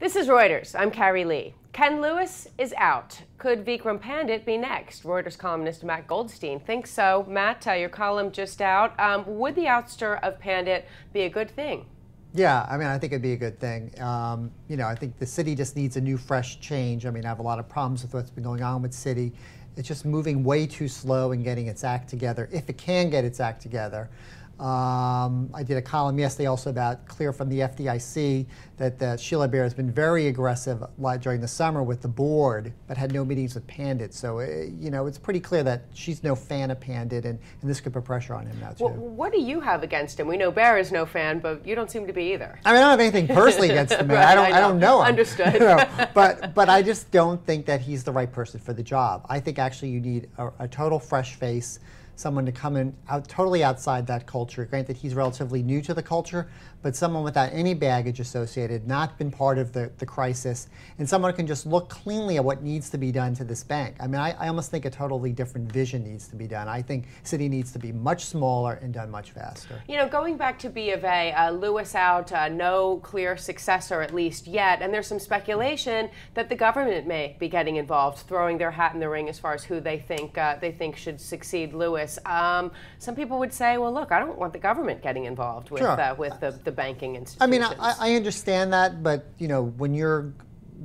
This is Reuters. I'm Carrie Lee. Ken Lewis is out. Could Vikram Pandit be next? Reuters columnist Matt Goldstein thinks so. Matt, your column just out. Would the ouster of Pandit be a good thing? Yeah, I think it'd be a good thing. I think the city just needs a new, fresh change. I have a lot of problems with what's been going on with city. It's just moving way too slow and getting its act together, if it can get its act together. I did a column yesterday also about clear from the FDIC that Sheila Bair has been very aggressive during the summer with the board, but had no meetings with Pandit. So, it's pretty clear that she's no fan of Pandit, and this could put pressure on him now, too. Well, what do you have against him? We know Bair is no fan, but you don't seem to be either. I don't have anything personally against him. Right, I don't know him. Understood. But I just don't think that he's the right person for the job. I think actually you need a total fresh face, someone to come in totally outside that culture. Granted, he's relatively new to the culture, but someone without any baggage associated, not been part of the crisis, and someone who can just look cleanly at what needs to be done to this bank. I almost think a totally different vision needs to be done. I think city needs to be much smaller and done much faster. Going back to B of A, Lewis out, no clear successor at least yet, and there's some speculation that the government may be getting involved, throwing their hat in the ring as far as who they think should succeed Lewis. Some people would say, well, look, I don't want the government getting involved with Sure. With the banking institutions. I understand that, but when you're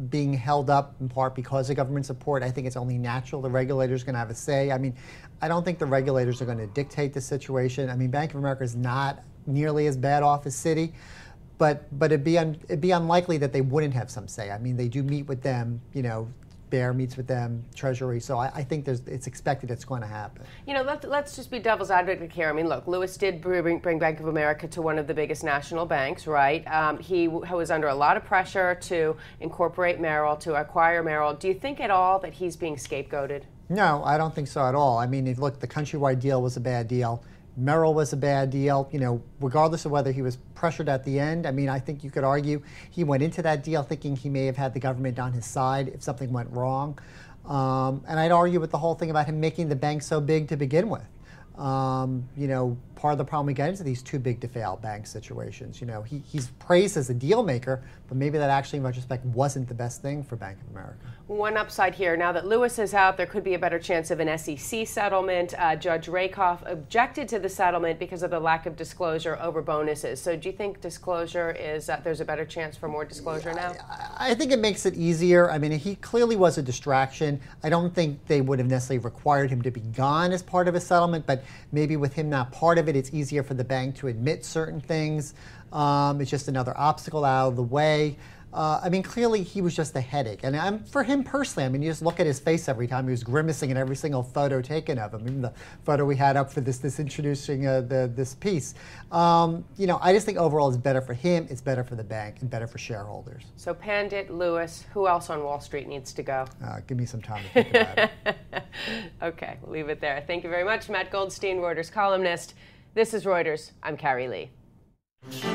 being held up in part because of government support, I think it's only natural the regulators are going to have a say. I don't think the regulators are going to dictate the situation. Bank of America is not nearly as bad off as Citi, but it'd be unlikely that they wouldn't have some say. They do meet with them, Bair meets with them, Treasury, so I think it's expected it's going to happen. Let's just be devil's advocate here. Look, Lewis did bring Bank of America to one of the biggest national banks, right? He was under a lot of pressure to incorporate Merrill, to acquire Merrill. Do you think at all that he's being scapegoated? No, I don't think so at all. Look, the Countrywide deal was a bad deal. Merrill was a bad deal, regardless of whether he was pressured at the end. I think you could argue he went into that deal thinking he may have had the government on his side if something went wrong. And I'd argue with the whole thing about him making the bank so big to begin with. Part of the problem we get into these too big to fail bank situations. He's praised as a deal maker, but maybe that actually in retrospect wasn't the best thing for Bank of America. One upside here, now that Lewis is out, there could be a better chance of an SEC settlement. Judge Rakoff objected to the settlement because of the lack of disclosure over bonuses. So do you think disclosure is, there's a better chance for more disclosure now? I think it makes it easier. He clearly was a distraction. I don't think they would have necessarily required him to be gone as part of a settlement, but maybe with him not part of it, it's easier for the bank to admit certain things. It's just another obstacle out of the way. Clearly he was just a headache. And for him personally, you just look at his face every time. He was grimacing in every single photo taken of him. Even the photo we had up for this introducing this piece. I just think overall it's better for him, it's better for the bank, and better for shareholders. So Pandit, Lewis, who else on Wall Street needs to go? Give me some time to think about it. Okay, we'll leave it there. Thank you very much, Matt Goldstein, Reuters columnist. This is Reuters. I'm Carrie Lee.